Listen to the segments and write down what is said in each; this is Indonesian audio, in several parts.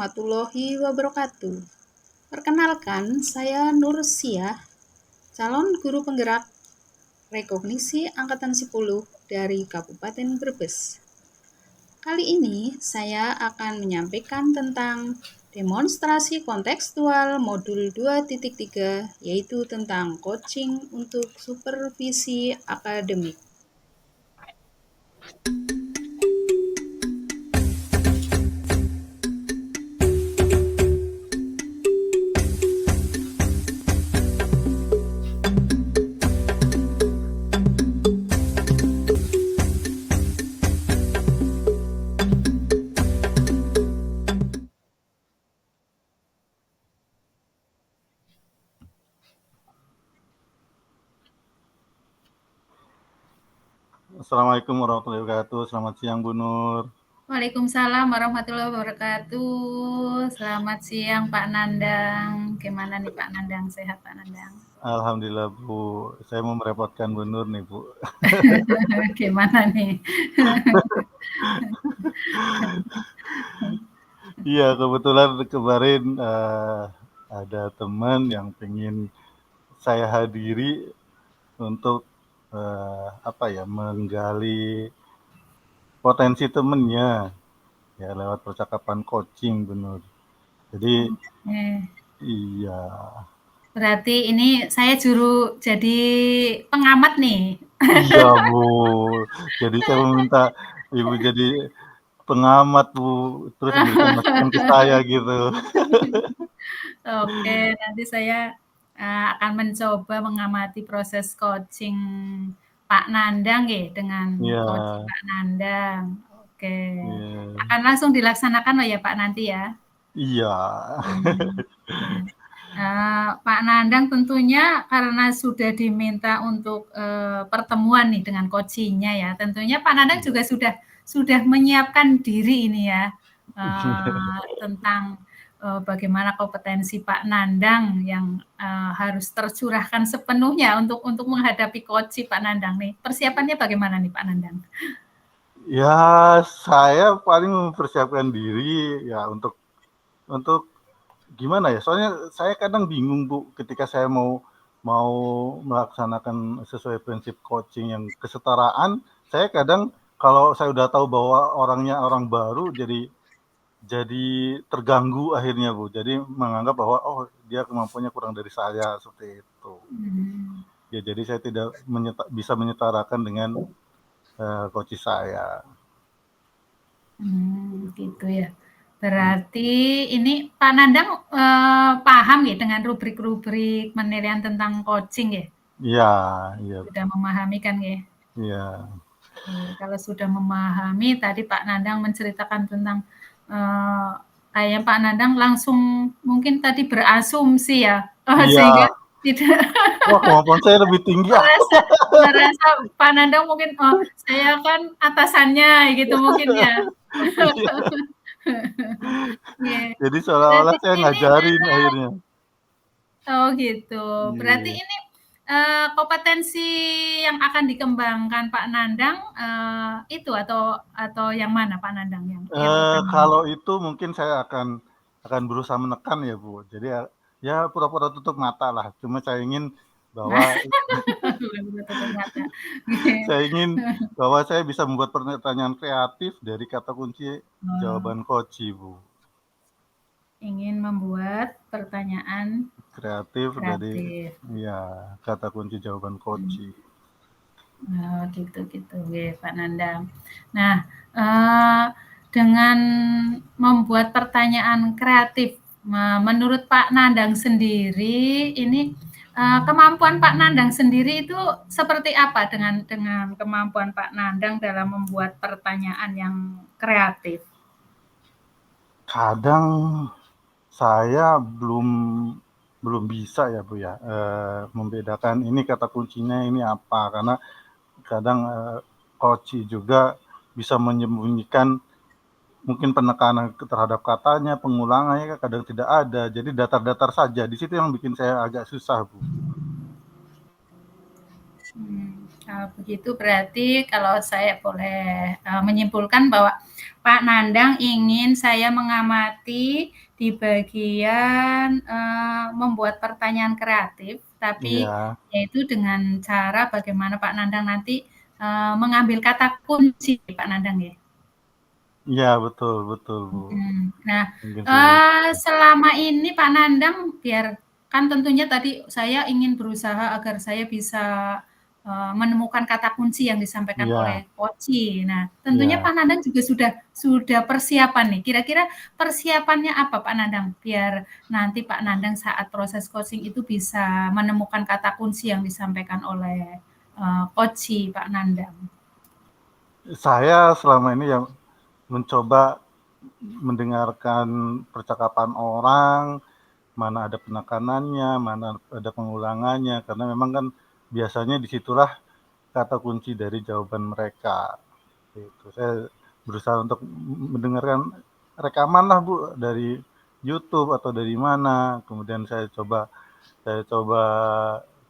warahmatullahi wabarakatuh. Perkenalkan, saya Nur Siah, calon guru penggerak rekognisi angkatan 10 dari Kabupaten Brebes. Kali ini saya akan menyampaikan tentang demonstrasi kontekstual modul 2.3, yaitu tentang coaching untuk supervisi akademik. Assalamualaikum warahmatullahi wabarakatuh. Selamat siang Bu Nur. Waalaikumsalam warahmatullahi wabarakatuh. Selamat siang Pak Nandang. Gimana nih Pak Nandang? Sehat Pak Nandang? Alhamdulillah Bu. Saya mau merepotkan Bu Nur nih Bu. Gimana nih? Iya kebetulan kemarin ada teman yang pengen saya hadiri untuk menggali potensi temennya ya lewat percakapan coaching Bu Nur. Jadi Eh, iya. Berarti ini saya juru jadi pengamat nih. Iya Bu. Jadi saya meminta Ibu jadi pengamat Bu, terus memberikan masukan ke saya gitu. Oke, nanti saya akan mencoba mengamati proses coaching Pak Nandang ya dengan Iya, coaching Pak Nandang. Oke, iya, akan langsung dilaksanakan loh ya Pak nanti ya. iya, Ya. Pak Nandang tentunya karena sudah diminta untuk pertemuan nih dengan coachingnya ya, tentunya Pak Nandang juga sudah menyiapkan diri ini ya tentang bagaimana kompetensi Pak Nandang yang harus tercurahkan sepenuhnya untuk menghadapi coaching Pak Nandang nih. Persiapannya bagaimana nih Pak Nandang? ya saya paling mempersiapkan diri ya untuk gimana ya? Soalnya saya kadang bingung Bu, ketika saya mau mau melaksanakan sesuai prinsip coaching yang kesetaraan, saya kadang kalau saya udah tahu bahwa orangnya orang baru, jadi terganggu akhirnya Bu. Jadi menganggap bahwa oh dia kemampuannya kurang dari saya seperti itu. Hmm. Ya jadi saya tidak bisa menyetarakan dengan coach saya. Gitu ya. Berarti ini Pak Nandang paham ya dengan rubrik-rubrik penilaian tentang coaching ya? Iya, iya, Sudah memahami kan ya? iya. Kalau sudah memahami, tadi Pak Nandang menceritakan tentang kayaknya Pak Nandang langsung mungkin tadi berasumsi ya, Iya. sehingga tidak Wah, kemampuan saya lebih tinggi. merasa merasa Pak Nandang mungkin oh saya kan atasannya gitu mungkin ya. Iya. Iya. Jadi seolah-olah Berarti saya ini ngajarin akhirnya. oh gitu. Berarti Iya. ini kompetensi yang akan dikembangkan Pak Nandang itu atau yang mana Pak Nandang yang utama? Kalau itu mungkin saya akan berusaha menekan ya Bu. Jadi ya pura-pura tutup mata lah. Cuma saya ingin bahwa Tutup mata. saya ingin bahwa saya bisa membuat pertanyaan kreatif dari kata kunci Oh, jawaban coach Bu. ingin membuat pertanyaan Kreatif dari kreatif. ya kata kunci jawaban coach. Oh, gitu-gitu, Pak Nandang. Nah, eh, dengan membuat pertanyaan kreatif, menurut Pak Nandang sendiri, ini kemampuan Pak Nandang sendiri itu seperti apa dengan kemampuan Pak Nandang dalam membuat pertanyaan yang kreatif? Kadang saya belum bisa ya Bu ya, membedakan ini kata kuncinya ini apa, karena kadang, coach juga bisa menyembunyikan mungkin penekanan terhadap katanya, pengulangannya kadang tidak ada, jadi datar-datar saja. Di situ yang bikin saya agak susah Bu. Begitu berarti kalau saya boleh menyimpulkan bahwa Pak Nandang ingin saya mengamati di bagian membuat pertanyaan kreatif, tapi Iya, yaitu dengan cara bagaimana Pak Nandang nanti mengambil kata kunci, Pak Nandang ya. iya betul betul Bu. Nah, Mungkin seperti itu. selama ini Pak Nandang biar kan tentunya tadi saya ingin berusaha agar saya bisa menemukan kata kunci yang disampaikan Iya, oleh Koci. Nah, tentunya iya. Pak Nandang juga sudah persiapan nih. Kira-kira persiapannya apa Pak Nandang biar nanti Pak Nandang saat proses coaching itu bisa menemukan kata kunci yang disampaikan oleh Koci Pak Nandang. Saya selama ini yang mencoba mendengarkan percakapan orang, mana ada penekanannya, mana ada pengulangannya, karena memang kan biasanya disitulah kata kunci dari jawaban mereka. Gitu. Saya berusaha untuk mendengarkan rekaman lah Bu dari YouTube atau dari mana, kemudian saya coba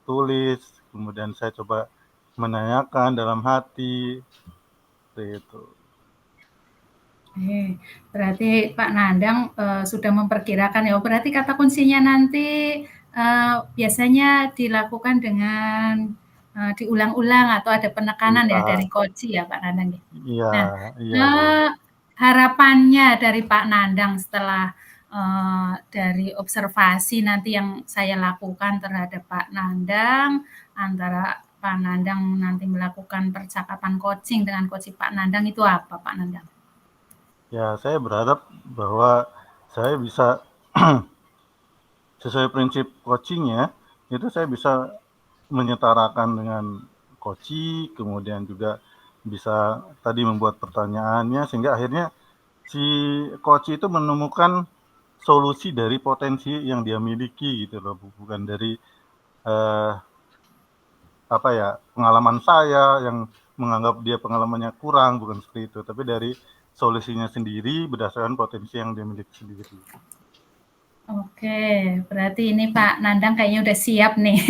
tulis, kemudian saya coba menanyakan dalam hati, seperti itu. Berarti Pak Nandang sudah memperkirakan ya. Berarti kata kuncinya nanti biasanya dilakukan dengan diulang-ulang atau ada penekanan ya Iya, dari coach ya Pak Nandang ya. iya, Nah, iya Bu. harapannya dari Pak Nandang setelah dari observasi nanti yang saya lakukan terhadap Pak Nandang, antara Pak Nandang nanti melakukan percakapan coaching dengan coach Pak Nandang itu apa Pak Nandang? Ya, saya berharap bahwa saya bisa sesuai prinsip coachingnya, itu saya bisa menyetarakan dengan coach, kemudian juga bisa tadi membuat pertanyaannya, sehingga akhirnya si coach itu menemukan solusi dari potensi yang dia miliki gitu loh, bukan dari eh, apa ya pengalaman saya yang menganggap dia pengalamannya kurang, bukan seperti itu, tapi dari solusinya sendiri berdasarkan potensi yang dia miliki sendiri. Oke, berarti ini Pak Nandang kayaknya udah siap nih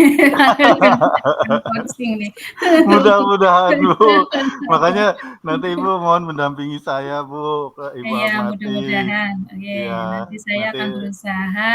coaching nih. Mudah-mudahan Bu, makanya nanti Ibu mohon mendampingi saya Bu, ke Ibu Iya, amati, mudah-mudahan. Oke, ya nanti saya nanti akan berusaha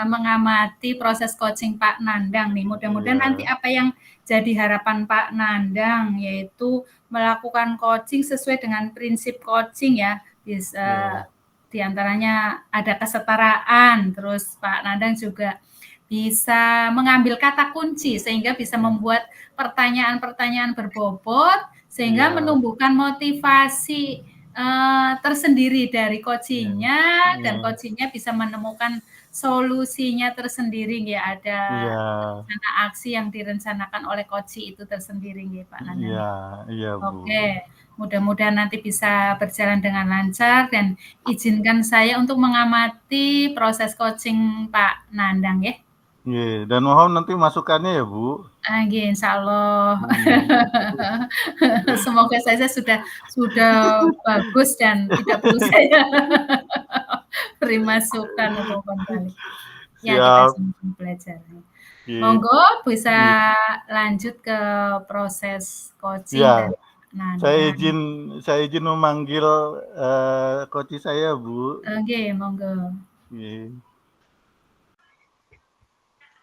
mengamati proses coaching Pak Nandang nih. Mudah-mudahan nanti ya apa yang jadi harapan Pak Nandang yaitu melakukan coaching sesuai dengan prinsip coaching ya. Bisa ya diantaranya ada kesetaraan, terus Pak Nandang juga bisa mengambil kata kunci sehingga bisa membuat pertanyaan-pertanyaan berbobot sehingga ya menumbuhkan motivasi tersendiri dari ya coachingnya dan ya coachingnya bisa menemukan solusinya tersendiri ya ada ya rencana aksi yang direncanakan oleh coach itu tersendiri ya Pak Nandang. ya iya Bu. Oke, mudah-mudahan nanti bisa berjalan dengan lancar dan izinkan saya untuk mengamati proses coaching Pak Nandang ya. Iya, dan mohon nanti masukannya ya Bu. Insya Allah. Hmm. Semoga saja sudah bagus dan tidak perlu saya beri masukan atau balik. Ya kita Siap. sama-sama belajar. Iya, Monggo bisa iya. lanjut ke proses coaching Ya, dari saya Nandang. izin saya izin memanggil coach saya Bu. Oke, monggo. Iya.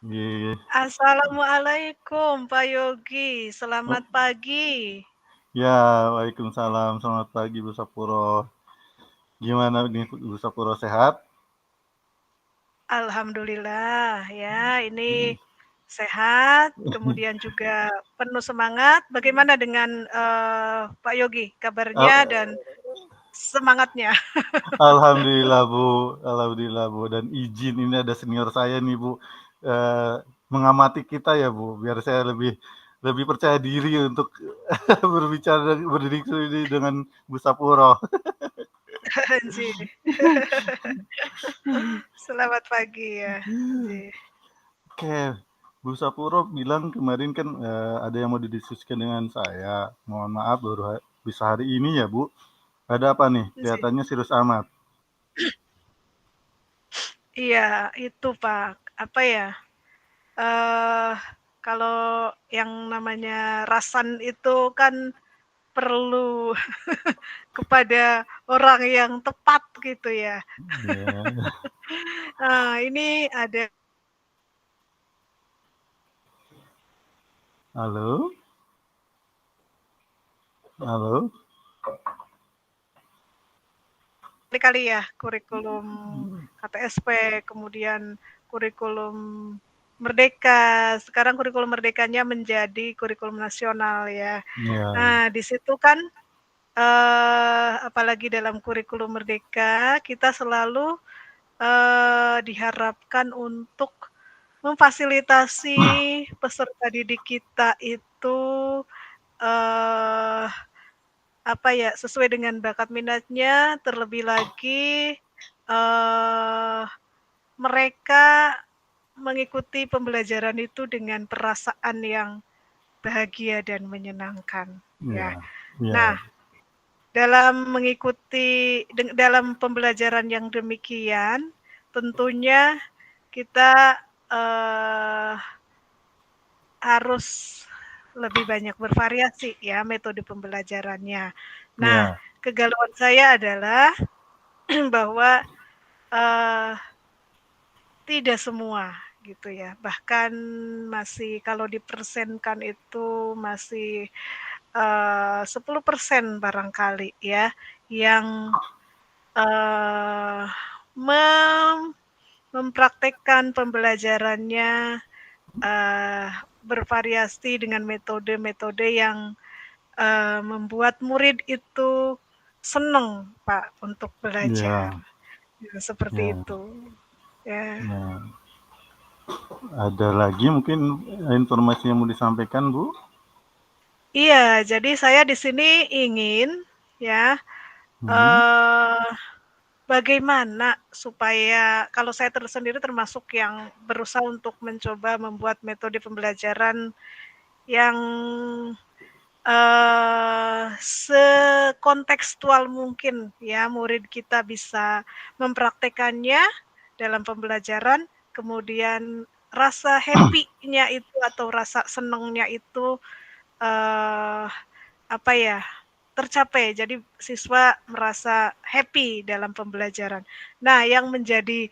Iya. Assalamualaikum Pak Yogi, selamat pagi. Ya, waalaikumsalam. Selamat pagi Bu Sapuro. Gimana nih Bu Sapuro, sehat? Alhamdulillah ya, ini sehat, kemudian juga penuh semangat. Bagaimana dengan Pak Yogi, kabarnya Al- dan semangatnya? Alhamdulillah Bu, alhamdulillah Bu. Dan izin ini ada senior saya nih Bu, eh, mengamati kita ya Bu, biar saya lebih lebih percaya diri untuk berbicara berdiskusi dengan Bu Sapuro. Anjir. Selamat pagi ya. Anjir. Oke, Bu Sapuro bilang kemarin kan ada yang mau didiskusikan dengan saya. Mohon maaf baru bisa hari ini ya Bu. Ada apa nih? Anjir. Kelihatannya serius amat. Iya, itu Pak. Apa ya? eh Kalau yang namanya rasan itu kan perlu kepada orang yang tepat gitu ya. Iya. Ini ada Halo? Halo? kali ya kurikulum KTSP, kemudian kurikulum Merdeka. Sekarang kurikulum Merdekanya menjadi kurikulum nasional ya. Iya. Nah, di situ kan apalagi dalam kurikulum Merdeka kita selalu diharapkan untuk memfasilitasi peserta didik kita itu apa ya, sesuai dengan bakat minatnya, terlebih lagi mereka mengikuti pembelajaran itu dengan perasaan yang bahagia dan menyenangkan, ya. Iya. Iya. Nah, dalam mengikuti dalam pembelajaran yang demikian, tentunya kita, harus lebih banyak bervariasi ya metode pembelajarannya. Nah, Iya. kegalauan saya adalah bahwa, tidak semua gitu ya, bahkan masih kalau dipersenkan itu masih 10% barangkali ya, yang, eee, mempraktekkan pembelajarannya, bervariasi dengan metode-metode yang, membuat murid itu senang, Pak, untuk belajar. Iya. Ya, seperti Iya. itu, ya. Nah, ada lagi mungkin informasi yang mau disampaikan, Bu? Iya, jadi saya di sini ingin ya, Hmm. eee, bagaimana supaya kalau saya sendiri termasuk yang berusaha untuk mencoba membuat metode pembelajaran yang, sekontekstual mungkin ya, murid kita bisa mempraktekannya dalam pembelajaran, kemudian rasa happy-nya itu atau rasa senangnya itu, eee, apa ya, tercapai. Jadi siswa merasa happy dalam pembelajaran. Nah, yang menjadi,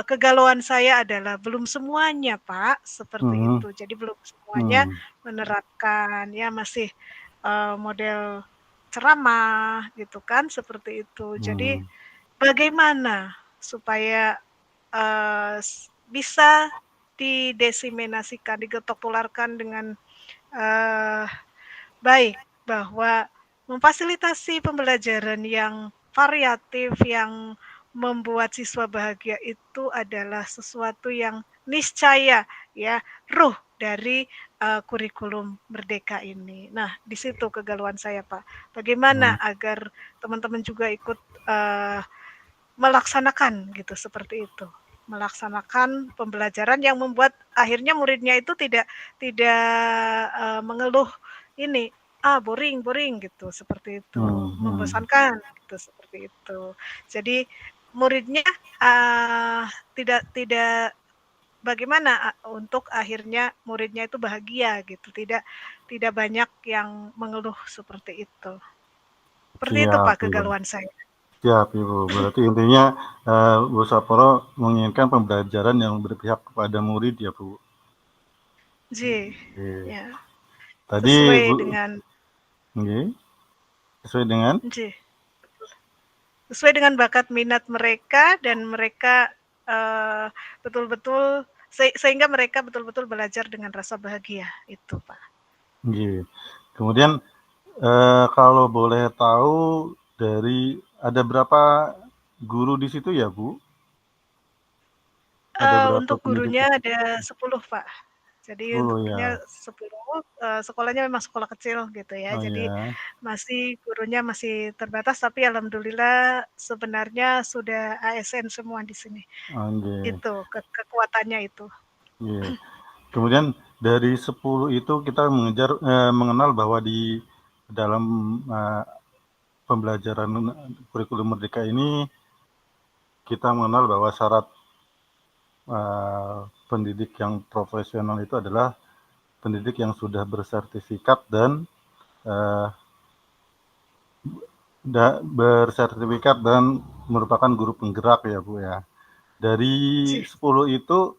kegalauan saya adalah belum semuanya, Pak, seperti Mhm. itu. Jadi belum semuanya Hmm. menerapkan, ya masih, model ceramah gitu kan, seperti itu. Jadi Hmm. bagaimana supaya, bisa didesiminasikan, digetok tularkan dengan, eee baik, bahwa memfasilitasi pembelajaran yang variatif, yang membuat siswa bahagia itu adalah sesuatu yang niscaya ya, ruh dari, kurikulum Merdeka ini. Nah, di situ kegalauan saya, Pak. Bagaimana Hmm. agar teman-teman juga ikut, melaksanakan gitu, seperti itu. Melaksanakan pembelajaran yang membuat akhirnya muridnya itu tidak, mengeluh ini, "Ah, boring boring," gitu, seperti itu, Hmm. membosankan gitu, seperti itu. Jadi muridnya, tidak bagaimana untuk akhirnya muridnya itu bahagia gitu, tidak tidak banyak yang mengeluh seperti itu. Seperti itu, Siap, Pak, Ibu. kegalauan saya. Siap, Ibu. Berarti intinya Bu Saporo menginginkan pembelajaran yang berpihak kepada murid ya, Bu. Ji, Oke. ya, Tadi sesuai Bu, dengan nggih, sesuai dengan Ji, sesuai dengan bakat minat mereka dan mereka, betul-betul sehingga mereka betul-betul belajar dengan rasa bahagia, itu, Pak. nggih. Kemudian kalau boleh tahu dari ada berapa guru di situ ya, Bu? Ada berapa Untuk pendidik? gurunya ada 10, Pak. Jadi untuk 10 gurunya ya. 10, sekolahnya memang sekolah kecil gitu ya, Oh jadi ya. gurunya masih terbatas, tapi alhamdulillah sebenarnya sudah ASN semua di sini. Oh, nggih. Itu kekuatannya itu. Nggih. Kemudian dari 10 itu kita mengenal bahwa di dalam pembelajaran kurikulum Merdeka ini kita mengenal bahwa syarat pendidik yang profesional itu adalah pendidik yang sudah bersertifikat dan merupakan guru penggerak ya Bu ya. Dari 10 itu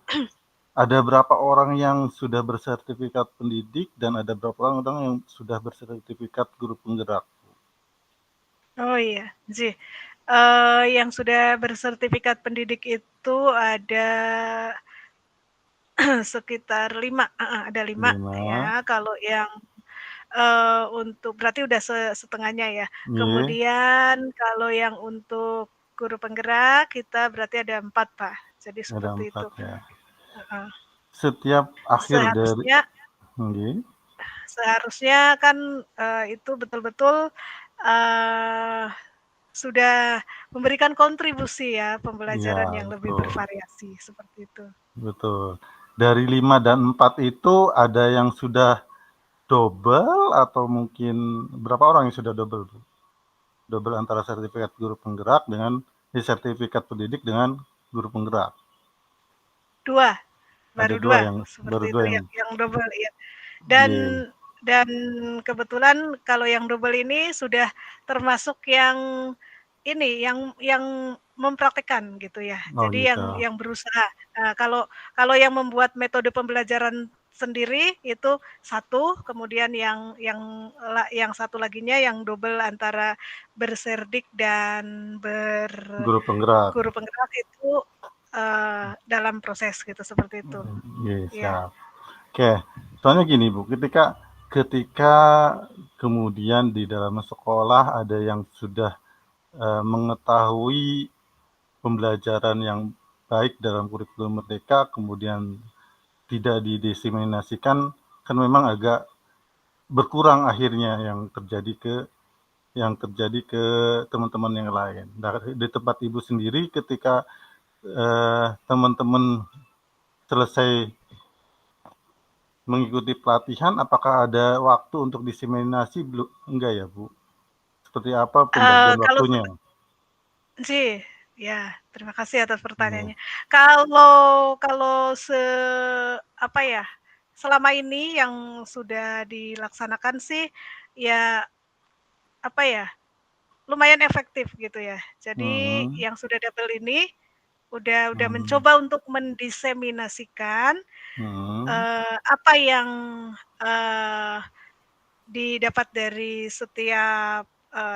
ada berapa orang yang sudah bersertifikat pendidik dan ada berapa orang yang sudah bersertifikat guru penggerak? Oh iya, yang sudah bersertifikat pendidik itu ada sekitar 5, ada 5 ya. Kalau yang untuk berarti udah setengahnya ya. Kemudian kalau yang untuk guru penggerak kita berarti ada 4 Pak. Jadi seperti itu. Ya. Setiap akhir seharusnya kan itu betul-betul sudah memberikan kontribusi ya pembelajaran yang lebih bervariasi seperti itu. Betul. Dari 5 dan 4 itu ada yang sudah double atau mungkin berapa orang yang sudah double? Double antara sertifikat guru penggerak dengan sertifikat pendidik dengan guru penggerak. 2. Baru 2 seperti itu yang double ya. Dan kebetulan kalau yang double ini sudah termasuk yang ini yang mempraktekkan gitu ya. Jadi yang berusaha. Kalau yang membuat metode pembelajaran sendiri itu 1, kemudian yang satu laginya yang double antara berserdik dan guru penggerak itu dalam proses gitu seperti itu. Siap. Oke, soalnya gini Bu, ketika kemudian di dalam sekolah ada yang sudah mengetahui pembelajaran yang baik dalam kurikulum Merdeka, kemudian tidak didiseminasikan, kan memang agak berkurang akhirnya yang terjadi ke teman-teman yang lain. Nah, di tempat Ibu sendiri ketika teman-teman selesai mengikuti pelatihan, apakah ada waktu untuk diseminasi? Enggak ya Bu? Seperti apa pembagian waktunya? Ya, terima kasih atas pertanyaannya. Kalau selama ini yang sudah dilaksanakan sih ya lumayan efektif gitu ya. Jadi yang sudah double ini udah mencoba untuk mendiseminasikan apa yang didapat dari setiap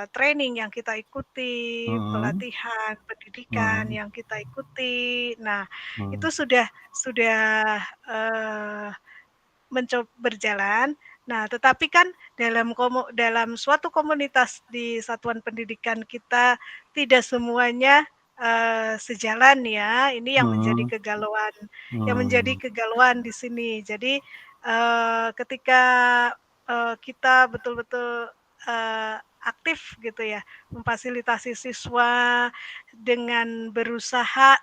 training yang kita ikuti, pelatihan, pendidikan yang kita ikuti. Nah, itu sudah mencoba berjalan. Nah, tetapi kan dalam suatu komunitas di satuan pendidikan kita tidak semuanya sejalan ya. Ini yang menjadi kegalauan di sini. Jadi ketika kita betul-betul aktif gitu ya, memfasilitasi siswa dengan berusaha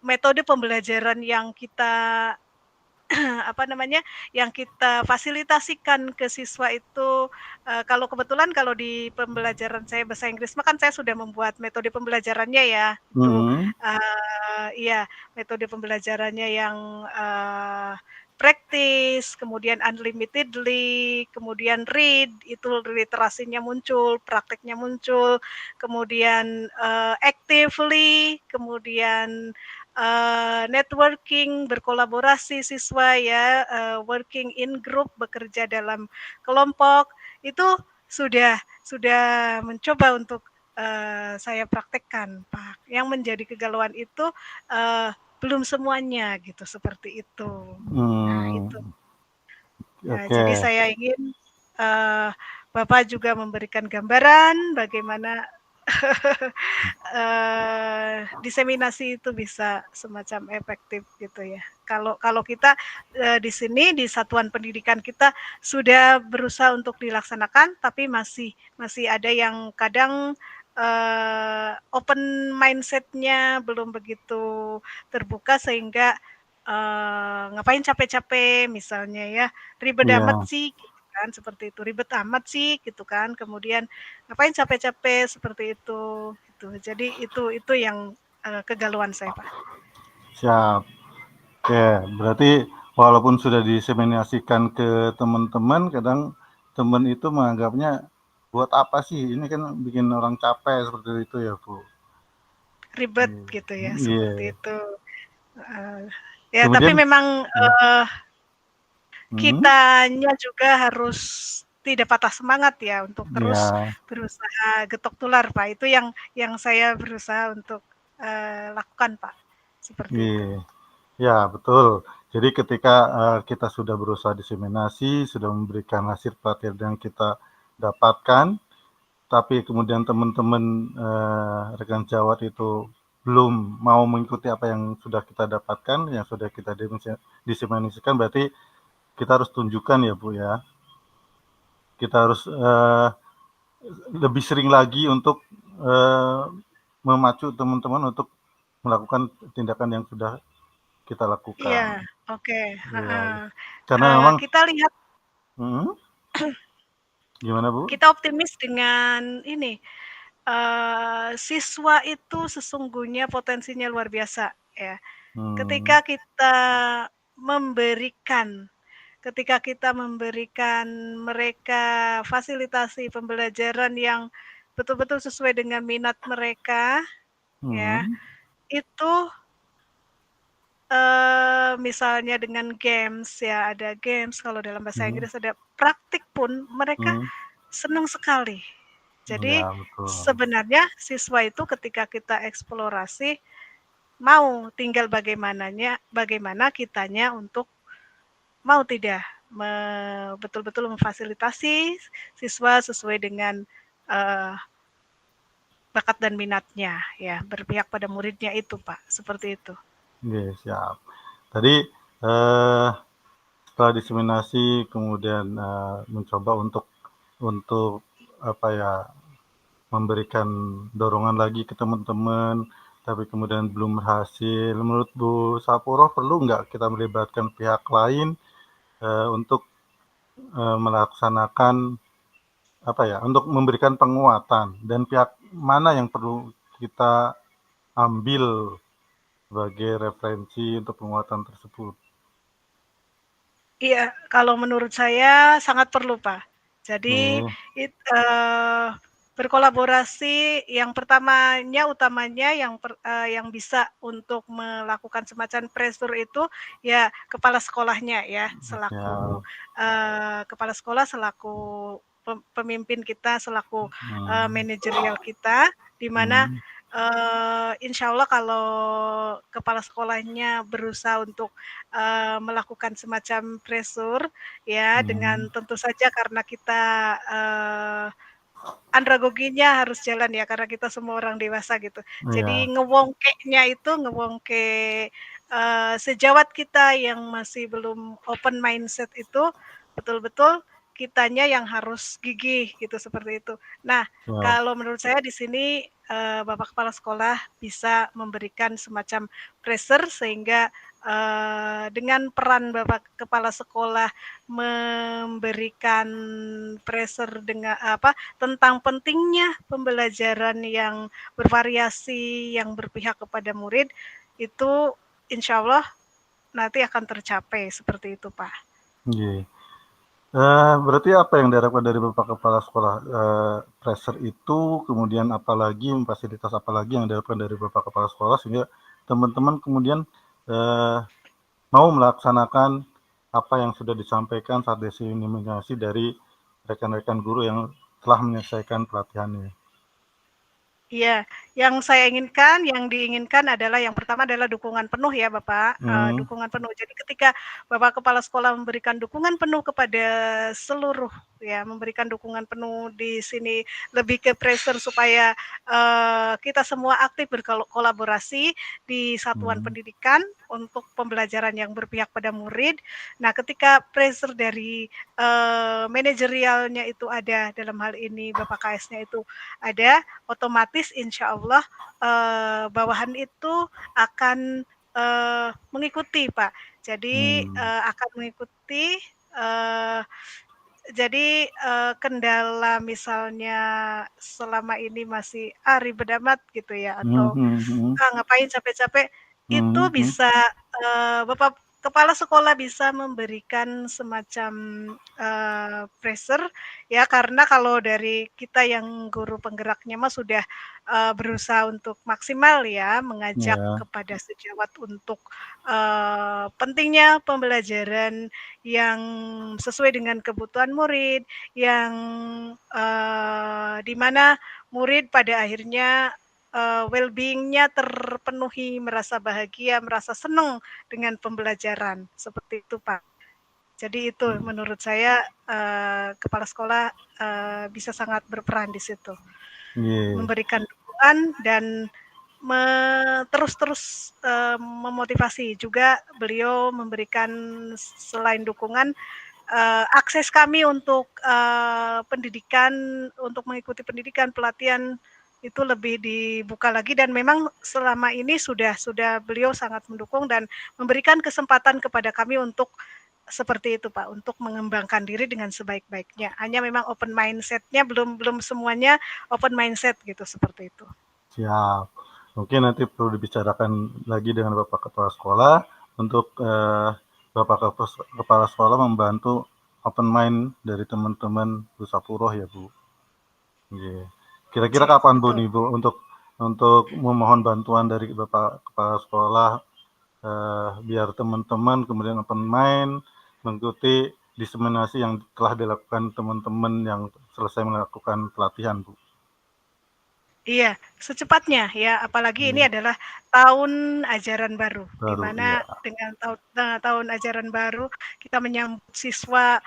metode pembelajaran yang kita yang kita fasilitasikan ke siswa itu, kalau kebetulan kalau di pembelajaran saya bahasa Inggris kan saya sudah membuat metode pembelajarannya ya. Metode pembelajarannya yang praktis, kemudian unlimitedly, kemudian read, itu literasinya muncul, prakteknya muncul, kemudian actively, kemudian networking, berkolaborasi siswa ya, working in group, bekerja dalam kelompok, itu sudah mencoba untuk saya praktekkan, Pak. Yang menjadi kegalauan itu belum semuanya gitu, seperti itu. Nah, itu. Nah, jadi saya ingin Bapak juga memberikan gambaran bagaimana diseminasi itu bisa semacam efektif gitu ya. Kalau kita di sini di satuan pendidikan kita sudah berusaha untuk dilaksanakan, tapi masih ada yang kadang open mindset-nya belum begitu terbuka sehingga ngapain capek-capek misalnya ya, ribet amat sih gitu kan, seperti itu, ribet amat sih gitu kan, kemudian ngapain capek-capek seperti itu gitu. Jadi itu yang kegalauan saya, Pak. Siap. Oke, berarti walaupun sudah diseminasikan ke teman-teman, kadang teman itu menganggapnya buat apa sih? Ini kan bikin orang capek seperti itu ya, Bu. Ribet gitu ya, seperti Iya. itu. Ya, tapi Kemudian, memang kitanya juga harus tidak patah semangat ya untuk terus ya, berusaha getok tular, Pak. Itu yang saya berusaha untuk lakukan, Pak. Seperti itu. iya. Ya, betul. Jadi ketika kita sudah berusaha diseminasi, sudah memberikan hasil pelatihan yang kita dapatkan, tapi kemudian teman-teman rekan jawat itu belum mau mengikuti apa yang sudah kita dapatkan, yang sudah kita diseminasikan, berarti kita harus tunjukkan ya Bu ya. Kita harus lebih sering lagi untuk memacu teman-teman untuk melakukan tindakan yang sudah kita lakukan. Iya, oke. Ya, karena memang Kita lihat gimana Bu? kita optimis dengan ini. Siswa itu sesungguhnya potensinya luar biasa ya. Ketika kita memberikan mereka fasilitasi pembelajaran yang betul-betul sesuai dengan minat mereka, ya, itu misalnya dengan games ya, ada games, kalau dalam bahasa Inggris ada praktik pun mereka senang sekali. Jadi Ya, betul. sebenarnya siswa itu ketika kita eksplorasi mau, tinggal bagaimana kitanya untuk mau tidak betul-betul memfasilitasi siswa sesuai dengan bakat dan minatnya ya, berpihak pada muridnya itu, Pak, seperti itu. Oke, siap. Tadi setelah diseminasi kemudian mencoba untuk apa ya, memberikan dorongan lagi ke teman-teman, tapi kemudian belum berhasil. Menurut Bu Sapuroh perlu nggak kita melibatkan pihak lain untuk melaksanakan apa ya, untuk memberikan penguatan, dan pihak mana yang perlu kita ambil sebagai referensi untuk penguatan tersebut? Iya, kalau menurut saya sangat perlu, Pak. Jadi berkolaborasi yang utamanya yang bisa untuk melakukan semacam pressure itu ya kepala sekolahnya ya, selaku kepala sekolah, selaku pemimpin kita, selaku manajerial kita, di mana insya Allah kalau kepala sekolahnya berusaha untuk melakukan semacam pressure ya, dengan tentu saja karena kita andragoginya harus jalan ya, karena kita semua orang dewasa gitu. Jadi ngewongke sejawat kita yang masih belum open mindset itu betul-betul kitanya yang harus gigih gitu, seperti itu. Nah, kalau menurut saya di sini Bapak Kepala Sekolah bisa memberikan semacam pressure sehingga dengan peran Bapak Kepala Sekolah memberikan pressure tentang pentingnya pembelajaran yang bervariasi, yang berpihak kepada murid, itu insya Allah nanti akan tercapai seperti itu, Pak. Yeah. Berarti apa yang diharapkan dari Bapak Kepala Sekolah? Pressure itu, kemudian apalagi, fasilitas apalagi yang diharapkan dari Bapak Kepala Sekolah sehingga teman-teman kemudian mau melaksanakan apa yang sudah disampaikan saat diseminasi dari rekan-rekan guru yang telah menyelesaikan pelatihannya? Iya, yang diinginkan adalah yang pertama adalah dukungan penuh ya Bapak, dukungan penuh. Jadi ketika Bapak Kepala Sekolah memberikan dukungan penuh kepada seluruh ya, memberikan dukungan penuh di sini lebih ke pressure supaya kita semua aktif berkolaborasi di satuan pendidikan untuk pembelajaran yang berpihak pada murid. Nah, ketika pressure dari manajerialnya itu ada, dalam hal ini Bapak KS-nya itu ada, otomatis insya Allah bawahan itu akan mengikuti, Pak. Jadi akan mengikuti. Jadi kendala misalnya selama ini masih ribet amat gitu ya, atau ngapain capek-capek, itu bisa kepala sekolah bisa memberikan semacam pressure ya, karena kalau dari kita yang guru penggeraknya mah sudah berusaha untuk maksimal ya, mengajak Ya, kepada sejawat untuk pentingnya pembelajaran yang sesuai dengan kebutuhan murid, yang di mana murid pada akhirnya well-being-nya terpenuhi, merasa bahagia, merasa senang dengan pembelajaran, seperti itu Pak. Jadi itu menurut saya kepala sekolah bisa sangat berperan di situ, yeah. memberikan dukungan dan terus memotivasi. Juga beliau memberikan selain dukungan akses kami untuk pendidikan, untuk mengikuti pendidikan, pelatihan itu lebih dibuka lagi, dan memang selama ini sudah beliau sangat mendukung dan memberikan kesempatan kepada kami untuk seperti itu Pak, untuk mengembangkan diri dengan sebaik-baiknya. Hanya memang open mindset-nya belum semuanya open mindset gitu, seperti itu. Siap. Mungkin nanti perlu dibicarakan lagi dengan Bapak Kepala Sekolah untuk Bapak Kepala Sekolah membantu open mind dari teman-teman Bu Sapuroh ya Bu. Yeah. Kira-kira kapan Bu nih Bu untuk memohon bantuan dari Bapak Kepala Sekolah biar teman-teman kemudian open mind mengikuti diseminasi yang telah dilakukan teman-teman yang selesai melakukan pelatihan Bu. Iya, secepatnya ya, apalagi ini adalah tahun ajaran baru, di mana dengan tahun ajaran baru kita menyambut siswa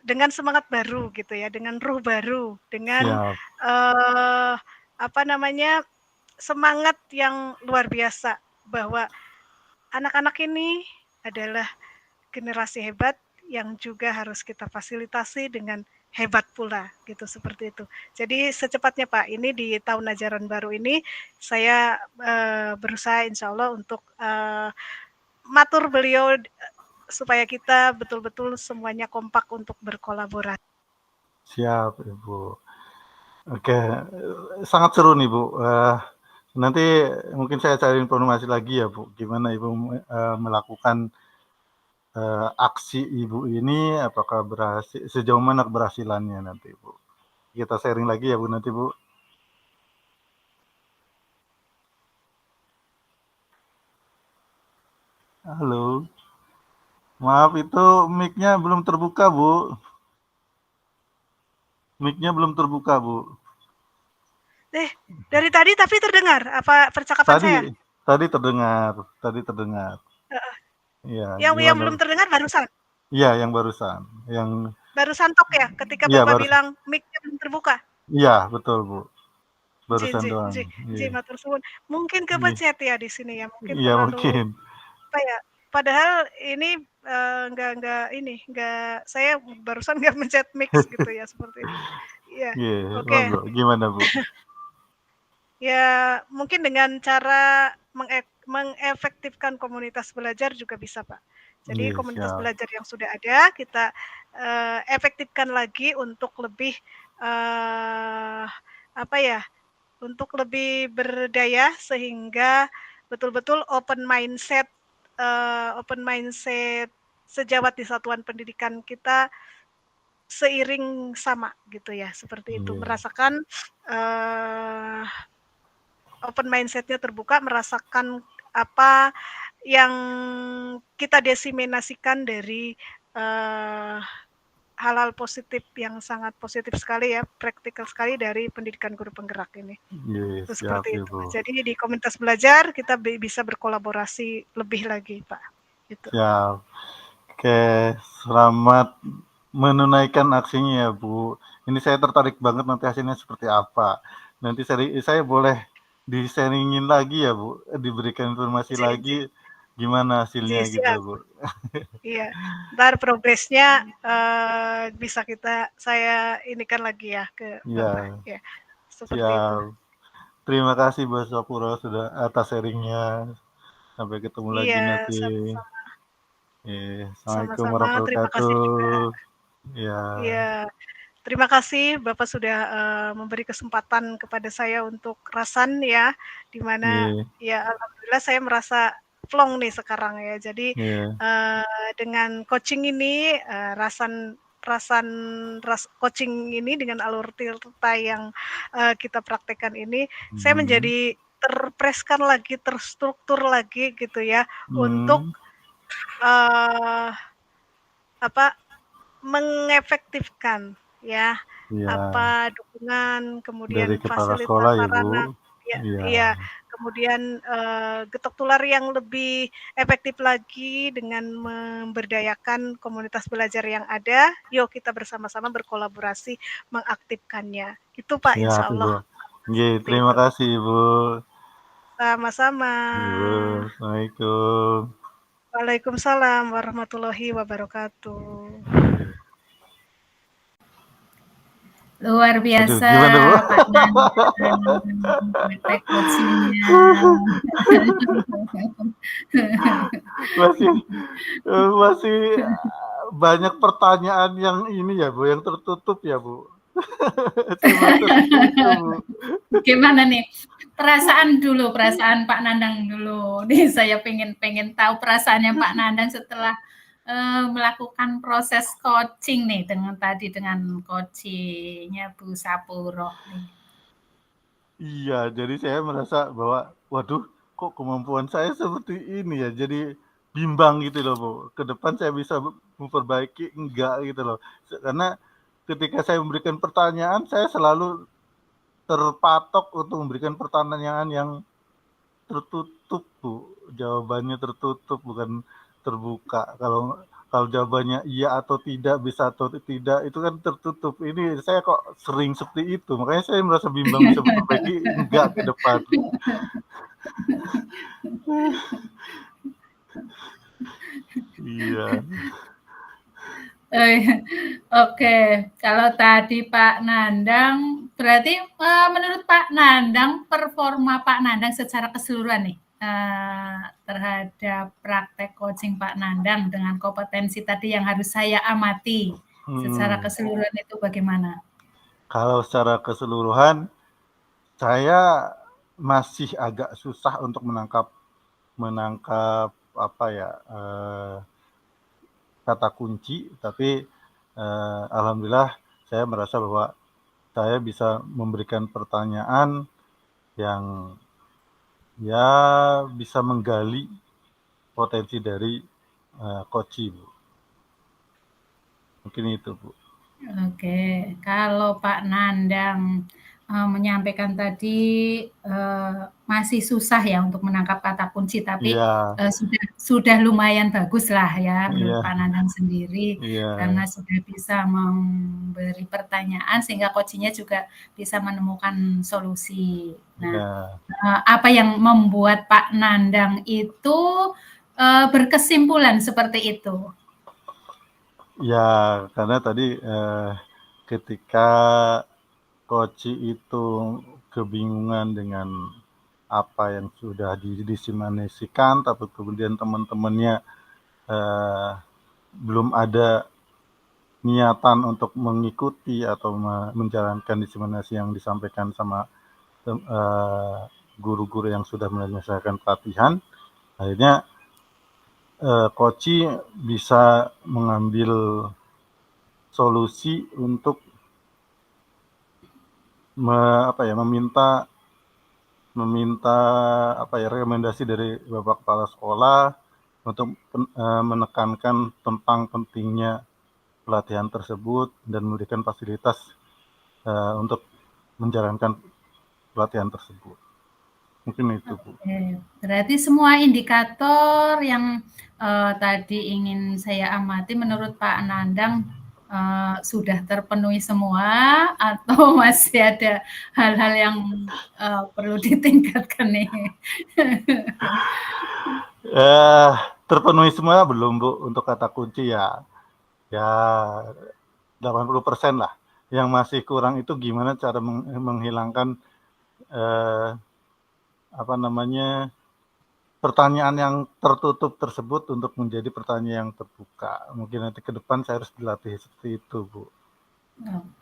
dengan semangat baru gitu ya, dengan ruh baru, dengan semangat yang luar biasa bahwa anak-anak ini adalah generasi hebat yang juga harus kita fasilitasi dengan hebat pula gitu, seperti itu. Jadi secepatnya Pak, ini di tahun ajaran baru ini saya berusaha insya Allah untuk matur beliau supaya kita betul-betul semuanya kompak untuk berkolaborasi. Siap Ibu. Oke, sangat seru nih Bu. Nanti mungkin saya cari informasi lagi ya Bu, gimana Ibu melakukan aksi Ibu ini, apakah berhasil, sejauh mana keberhasilannya nanti Bu. Kita sharing lagi ya Bu nanti Bu. Halo. Maaf itu mic-nya belum terbuka Bu. Mic-nya belum terbuka Bu. Dari tadi tapi terdengar apa percakapan saya? Tadi terdengar. Iya. Yang belum terdengar barusan. Iya, yang barusan. Barusan tok ya ketika Bapak bilang mic-nya belum terbuka. Iya, betul Bu. Barusan doang. Matur suwun. Mungkin kepecet ya di sini ya, mungkin iya, terlalu mungkin. apa ya? Padahal ini enggak saya barusan enggak mencet mix gitu ya, seperti itu. Iya. Oke. Gimana Bu? Ya, mungkin dengan cara mengefektifkan komunitas belajar juga bisa, Pak. Jadi komunitas belajar yang sudah ada kita efektifkan lagi untuk lebih untuk lebih berdaya sehingga betul-betul open mindset sejawat di satuan pendidikan kita seiring sama gitu ya, seperti itu, merasakan open mindset-nya terbuka, merasakan apa yang kita diseminasikan dari hal-hal positif yang sangat positif sekali ya, praktikal sekali dari pendidikan guru penggerak ini. Seperti itu. Jadi di komunitas belajar kita bisa berkolaborasi lebih lagi, Pak. Gitu. Siap. Oke, selamat menunaikan aksinya ya Bu. Ini saya tertarik banget nanti hasilnya seperti apa. Nanti saya boleh di-sharingin lagi ya Bu, diberikan informasi lagi gimana hasilnya gitu Bu. Iya, ntar progresnya bisa saya inikan lagi ya ke Bapak. Ya, seperti itu. Terima kasih Bu Sapuro sudah atas sharingnya. Sampai ketemu lagi nanti. Sama-sama. Assalamualaikum warahmatullahi wabarakatuh. Iya, terima kasih Bapak sudah memberi kesempatan kepada saya untuk rasan ya, di mana ya alhamdulillah saya merasa plong nih sekarang ya. Jadi Iya. dengan coaching ini coaching ini dengan alur tirta yang kita praktekkan ini, saya menjadi terpreskan lagi, terstruktur lagi gitu ya untuk mengefektifkan ya Iya. dukungan, Dari kemudian kepala fasilitas sekolah ya, sarana, Bu? ya, Iya. iya, kemudian getok tular yang lebih efektif lagi dengan memberdayakan komunitas belajar yang ada. Yuk kita bersama-sama berkolaborasi mengaktifkannya. Itu Pak, Siap, insya Ibu. Allah Nggih, seperti terima itu. kasih, Ibu. Sama-sama. Ibu, Assalamualaikum. Waalaikumsalam warahmatullahi wabarakatuh. Luar Aduh, biasa gimana, Bu? Pak Nandang, praktek coaching-nya. Masih banyak pertanyaan yang ini ya, Bu, yang tertutup ya, Bu. Saya merasa seperti itu, Bu. Gimana nih? Perasaan Pak Nandang dulu. Nih saya pengen tahu perasaannya Pak Nandang setelah melakukan proses coaching nih dengan coachingnya Bu Sapuro nih. Iya, jadi saya merasa bahwa, waduh, kok kemampuan saya seperti ini ya, jadi bimbang gitu loh, Bu. Ke depan saya bisa memperbaiki, enggak gitu loh. Karena ketika saya memberikan pertanyaan, saya selalu terpatok untuk memberikan pertanyaan yang tertutup, Bu. Jawabannya tertutup, bukan terbuka. Kalau jawabannya iya atau tidak, bisa atau tidak, itu kan tertutup. Ini saya kok sering seperti itu, makanya saya merasa bimbang bisa memperbaiki, enggak ke depan. Iya. Oke, kalau tadi Pak Nandang, berarti menurut Pak Nandang, performa Pak Nandang secara keseluruhan nih terhadap praktek coaching Pak Nandang dengan kompetensi tadi yang harus saya amati secara keseluruhan itu bagaimana? Kalau secara keseluruhan, saya masih agak susah untuk menangkap apa ya, kata kunci, tapi alhamdulillah saya merasa bahwa saya bisa memberikan pertanyaan yang ya bisa menggali potensi dari coach, Bu. Mungkin itu, Bu. Oke, kalau Pak Nandang menyampaikan tadi masih susah ya untuk menangkap kata kunci, tapi Iya, sudah lumayan bagus lah ya menurut iya, Pak Nandang sendiri iya, karena sudah bisa memberi pertanyaan sehingga coaching-nya juga bisa menemukan solusi. Nah, iya. apa yang membuat Pak Nandang itu berkesimpulan seperti itu? Ya, karena tadi ketika coach itu kebingungan dengan apa yang sudah didiseminasikan, tapi kemudian teman-temannya belum ada niatan untuk mengikuti atau menjalankan diseminasi yang disampaikan sama guru-guru yang sudah menyelesaikan pelatihan, akhirnya coach bisa mengambil solusi untuk meminta rekomendasi dari Bapak Kepala Sekolah untuk menekankan tentang pentingnya pelatihan tersebut dan memberikan fasilitas untuk menjalankan pelatihan tersebut. Mungkin itu, Bu. Oke, berarti semua indikator yang tadi ingin saya amati menurut Pak Nandang sudah terpenuhi semua atau masih ada hal-hal yang perlu ditingkatkan nih? Terpenuhi semua belum, Bu, untuk kata kunci ya 80% lah. Yang masih kurang itu gimana cara menghilangkan pertanyaan yang tertutup tersebut untuk menjadi pertanyaan yang terbuka. Mungkin nanti ke depan saya harus dilatih seperti itu, Bu.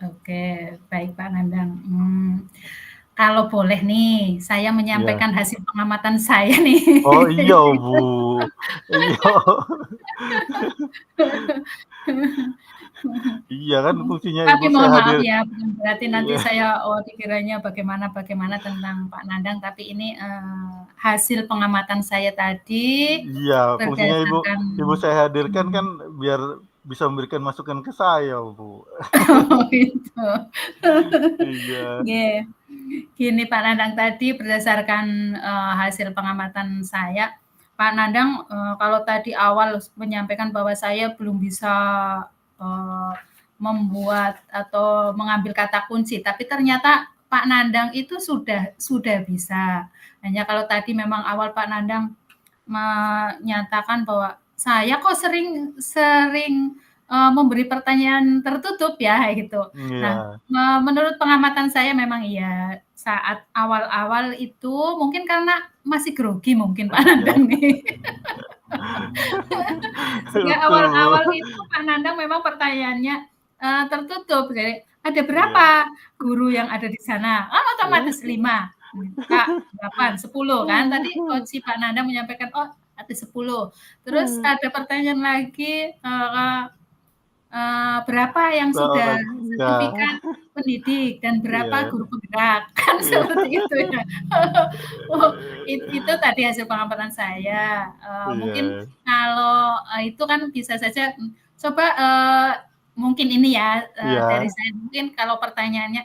Oke, baik Pak Nandang. kalau boleh nih, saya Iya. menyampaikan hasil pengamatan saya nih. Oh iya, Bu. Iya. Iya kan fungsinya Tapi Ibu saya mohon maaf hadir. ya, bukan berarti nanti Iya. saya dikiranya bagaimana tentang Pak Nandang, tapi ini hasil pengamatan saya tadi Iya, fungsinya berdasarkan Ibu saya hadirkan kan biar bisa memberikan masukan ke saya, Bu. gitu. Iya. Yeah. Gini Pak Nandang, tadi berdasarkan hasil pengamatan saya, Pak Nandang kalau tadi awal menyampaikan bahwa saya belum bisa membuat atau mengambil kata kunci, tapi ternyata Pak Nandang itu sudah bisa. Hanya kalau tadi memang awal Pak Nandang menyatakan bahwa saya kok sering memberi pertanyaan tertutup ya gitu. Nah, Iya. menurut pengamatan saya memang iya, saat awal-awal itu mungkin karena masih grogi mungkin Pak Iya. Nandang nih. Sehingga Betul, Bu. awal-awal itu Pak Nandang memang pertanyaannya tertutup. Jadi, ada berapa Iya. guru yang ada di sana? Oh, otomatis 5. Kak, 8, 10 kan. Tadi coach Pak Nandang menyampaikan, oh ada 10. Terus ada pertanyaan lagi, berapa yang sudah Iya. sertifikat pendidik dan berapa Iya. guru penggerak, kan Iya. seperti itu ya. Oh, itu tadi hasil pengamatan saya. Mungkin Iya. kalau itu kan bisa saja coba mungkin ini ya dari Iya. saya mungkin kalau pertanyaannya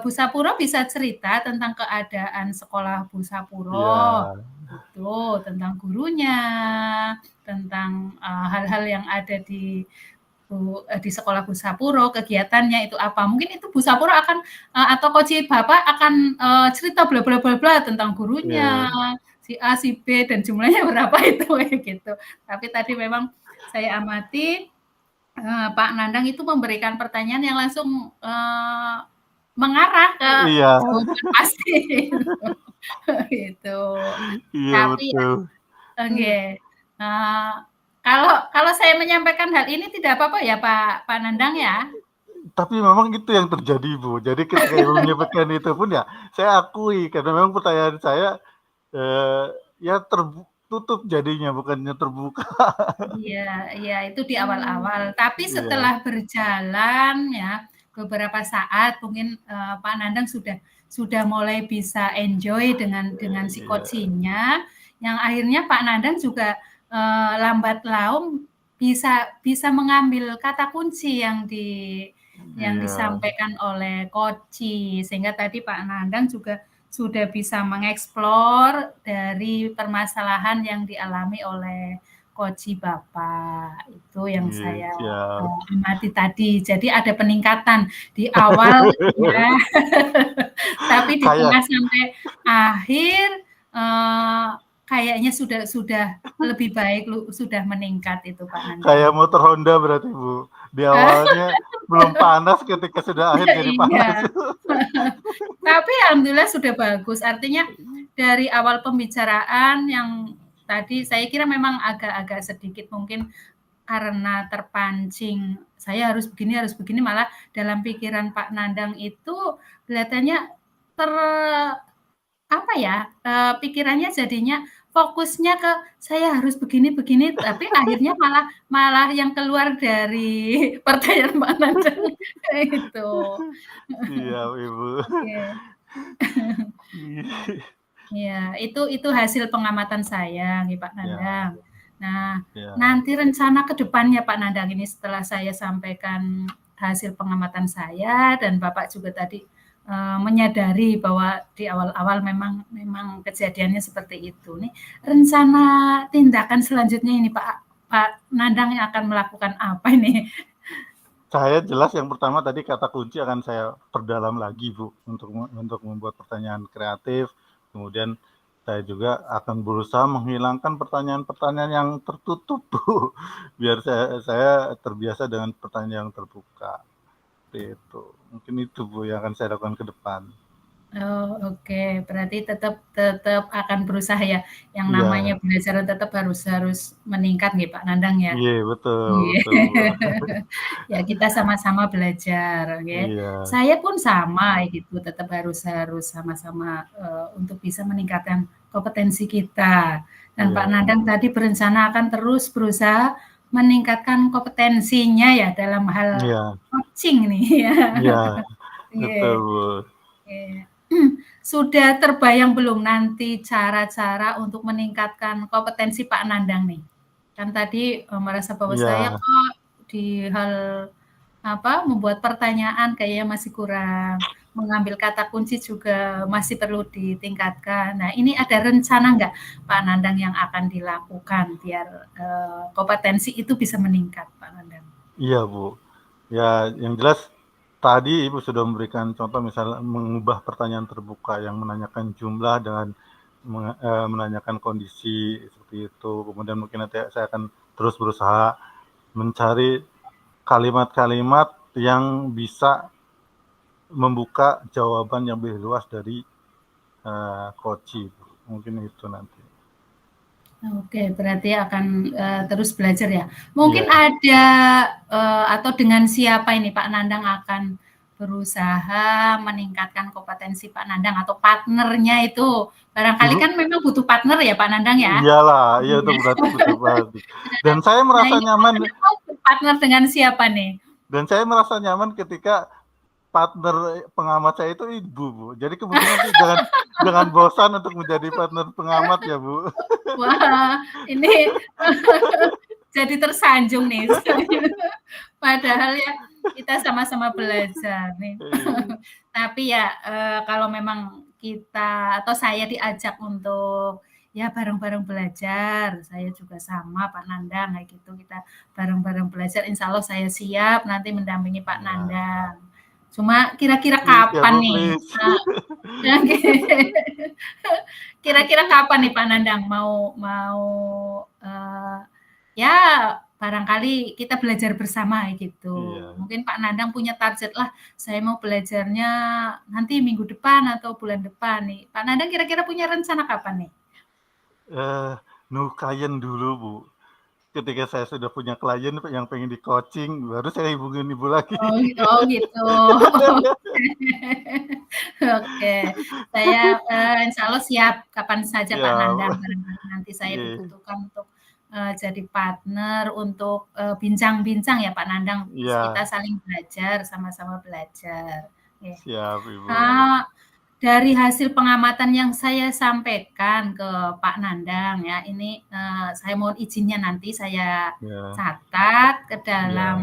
Bu Sapuro bisa cerita tentang keadaan sekolah Bu Sapuro, Iya. itu tentang gurunya, tentang hal-hal yang ada di sekolah Bu Sapuro, kegiatannya itu apa. Mungkin itu Bu Sapuro akan atau coach Bapak akan cerita bla bla bla bla tentang gurunya, Iya. si A, si B dan jumlahnya berapa itu kayak gitu. Tapi tadi memang saya amati Pak Nandang itu memberikan pertanyaan yang langsung mengarah ke Iya. jawaban pasti gitu. Iya, Tapi ya betul. nggih, kalau saya menyampaikan hal ini tidak apa-apa ya Pak Nandang ya? Tapi memang itu yang terjadi, Bu. Jadi ketika Ibu menyampaikan itu pun ya saya akui karena memang pertanyaan saya ya tertutup jadinya bukannya terbuka. Iya, iya itu di awal-awal. Tapi Iya. setelah berjalan ya beberapa saat mungkin Pak Nandang sudah mulai bisa enjoy dengan si Iya. coaching-nya, yang akhirnya Pak Nandang juga lambat laun bisa mengambil kata kunci yang Iya. disampaikan oleh coaching. Sehingga tadi Pak Nandang juga sudah bisa mengeksplor dari permasalahan yang dialami oleh coach Bapak. Itu yang Iya, saya siap. amati tadi. Jadi ada peningkatan di awal ya, tapi di Kayak tengah sampai akhir kayaknya sudah lebih baik, sudah meningkat itu Pak kayak Nandang. motor Honda berarti, Bu. Di awalnya belum panas, ketika sudah akhir jadi panas. Iya. Tapi alhamdulillah sudah bagus. Artinya dari awal pembicaraan yang tadi saya kira memang agak-agak sedikit mungkin karena terpancing, saya harus begini, malah dalam pikiran Pak Nandang itu kelihatannya apa ya, pikirannya jadinya fokusnya ke saya harus begini, tapi akhirnya malah yang keluar dari pertanyaan Pak Nandang itu. Siap, Ibu. Oke. Iya, itu hasil pengamatan saya nih Pak Ya. Nandang. Nah, Ya. nanti rencana ke depannya Pak Nandang ini setelah saya sampaikan hasil pengamatan saya dan Bapak juga tadi menyadari bahwa di awal-awal memang kejadiannya seperti itu. Nih, rencana tindakan selanjutnya ini Pak Nandang yang akan melakukan apa ini? Saya jelas yang pertama tadi kata kunci akan saya perdalam lagi, Bu, untuk membuat pertanyaan kreatif. Kemudian saya juga akan berusaha menghilangkan pertanyaan-pertanyaan yang tertutup, Bu, biar saya terbiasa dengan pertanyaan yang terbuka. Itu. Mungkin itu, Bu, yang akan saya lakukan ke depan. Oh, oke. Berarti tetap akan berusaha ya, yang Iya. namanya belajar tetap harus meningkat nggih Pak Nandang ya? Iya, betul Iya. betul, Bu. Ya kita sama-sama belajar, oke. Iya. Saya pun sama gitu, tetap harus sama-sama, untuk bisa meningkatkan kompetensi kita. Dan Pak Iya. Nandang tadi berencana akan terus berusaha meningkatkan kompetensinya ya dalam hal Iya. coaching nih ya. Iya, Iya. betul, Bu. Oke. Sudah terbayang belum nanti cara-cara untuk meningkatkan kompetensi Pak Nandang nih? Kan tadi, merasa bahwa saya Iya. kok di hal membuat pertanyaan kayaknya masih kurang, mengambil kata kunci juga masih perlu ditingkatkan. Nah, ini ada rencana nggak Pak Nandang yang akan dilakukan biar, kompetensi itu bisa meningkat Pak Nandang? Iya, Bu. Ya, yang jelas tadi Ibu sudah memberikan contoh misalnya mengubah pertanyaan terbuka yang menanyakan jumlah dengan menanyakan kondisi seperti itu. Kemudian mungkin nanti saya akan terus berusaha mencari kalimat-kalimat yang bisa membuka jawaban yang lebih luas dari coach. Mungkin itu nanti. Oke, berarti akan, terus belajar ya. Mungkin Iya. ada, atau dengan siapa ini Pak Nandang akan berusaha meningkatkan kompetensi Pak Nandang atau partnernya itu? Barangkali Ibu kan memang butuh partner ya Pak Nandang ya? iyalah, iya itu Iya. berarti butuh banget. Dan saya Nah merasa ini Pak nyaman Nandang mau berpartner dengan siapa nih? dan saya merasa nyaman ketika partner pengamat saya itu Ibu, Bu. Jadi kemungkinan nanti jangan bosan untuk menjadi partner pengamat ya, Bu. Wah, ini jadi tersanjung nih. Padahal ya kita sama-sama belajar nih. Iya. Tapi ya, kalau memang kita atau saya diajak untuk ya bareng-bareng belajar, saya juga sama Pak Nandang kayak gitu, kita bareng-bareng belajar, insya Allah saya siap nanti mendampingi Pak Iya. Nandang. Cuma kira-kira Please ya, kapan Bu, nih? please. Kira-kira kapan nih Pak Nandang mau ya barangkali kita belajar bersama gitu. Iya. Mungkin Pak Nandang punya target lah, saya mau belajarnya nanti minggu depan atau bulan depan nih. Pak Nandang kira-kira punya rencana kapan nih? Nunggu klien dulu, Bu. Ketika saya sudah punya klien yang pengen di-coaching, baru saya hubungin Ibu lagi. Oh gitu. Oke. Saya, insya Allah siap kapan saja Pak Nandang, Siap. barangkali nanti saya Iya. dibutuhkan untuk, jadi partner untuk, bincang-bincang ya Pak Nandang, kita Iya. saling belajar, sama-sama belajar. Oke. Siap, Ibu. Dari hasil pengamatan yang saya sampaikan ke Pak Nandang ya, ini, saya mohon izinnya nanti saya Iya. catat ke Iya. dalam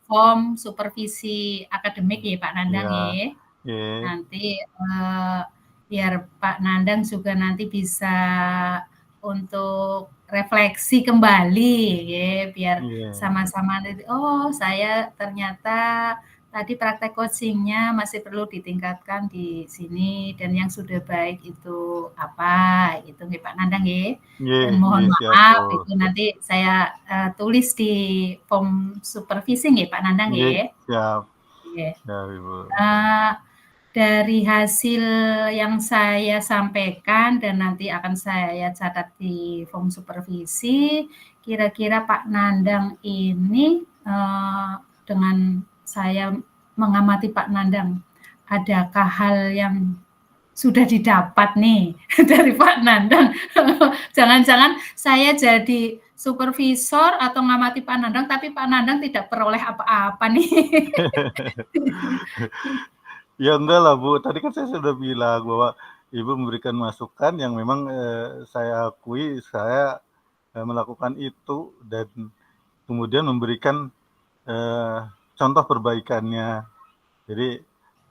form supervisi akademik ya Pak Nandang Iya. ya. Iya. Nanti, biar Pak Nandang juga nanti bisa untuk refleksi kembali ya, biar Iya. sama-sama nanti, oh saya ternyata tadi praktek coaching-nya masih perlu ditingkatkan di sini dan yang sudah baik itu apa, gitu nggih Pak Nandang nggih. Iya, Dan mohon iya, siap, Bu. maaf itu nanti saya, tulis di form supervisi nggih Pak Nandang Iya, nggih. siap. Iya. Siap, Ibu. Dari hasil yang saya sampaikan dan nanti akan saya catat di form supervisi, kira-kira Pak Nandang ini, dengan saya mengamati Pak Nandang, adakah hal yang sudah didapat nih dari Pak Nandang? Jangan-jangan saya jadi supervisor atau ngamati Pak Nandang, tapi Pak Nandang tidak peroleh apa-apa nih. Ya enggak lah, Bu. Tadi kan saya sudah bilang bahwa Ibu memberikan masukan yang memang saya akui saya melakukan itu dan kemudian memberikan contoh perbaikannya. Jadi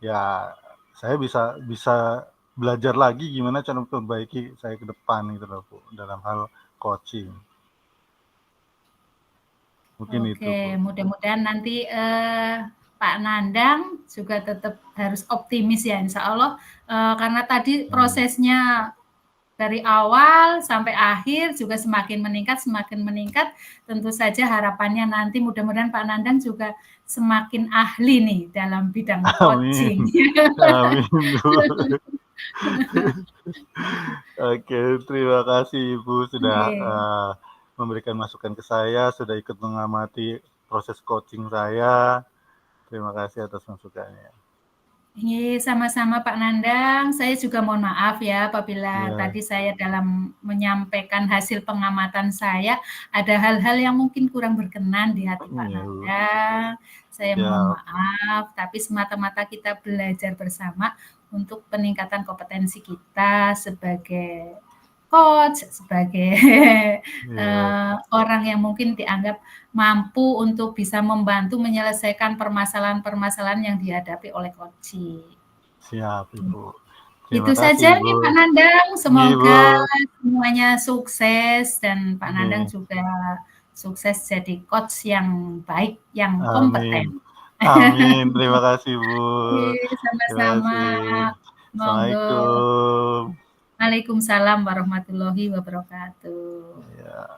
ya saya bisa belajar lagi gimana cara memperbaiki saya ke depan gitu loh, Bu, dalam hal coaching. Mungkin itu, Oke, Bu. mudah-mudahan nanti, Pak Nandang juga tetap harus optimis ya insya Allah, karena tadi prosesnya dari awal sampai akhir juga semakin meningkat, tentu saja harapannya nanti mudah-mudahan Pak Nandang juga semakin ahli nih dalam bidang coaching. Amin. Amin, Bu. Oke, terima kasih Ibu sudah Nggih. memberikan masukan ke saya, sudah ikut mengamati proses coaching saya. Terima kasih atas masukannya. Iya, sama-sama Pak Nandang. Saya juga mohon maaf ya apabila Ya, tadi saya dalam menyampaikan hasil pengamatan saya, ada hal-hal yang mungkin kurang berkenan di hati Pak iya Bu. Nandang. Saya mohon Ya, maaf, tapi semata-mata kita belajar bersama untuk peningkatan kompetensi kita sebagai coach, sebagai iya, orang yang mungkin dianggap mampu untuk bisa membantu menyelesaikan permasalahan-permasalahan yang dihadapi oleh coaching. siap Ibu. Itu Terima kasih saja nih Ibu. Pak Nandang, Iya Ibu. semoga semuanya sukses dan Pak Nandang Iya. juga sukses jadi coach yang baik, yang Amin. kompeten. Amin. Terima kasih Bu. Terima Sama-sama. kasih. Monggo. Assalamualaikum. Waalaikumsalam warahmatullahi wabarakatuh. Ya.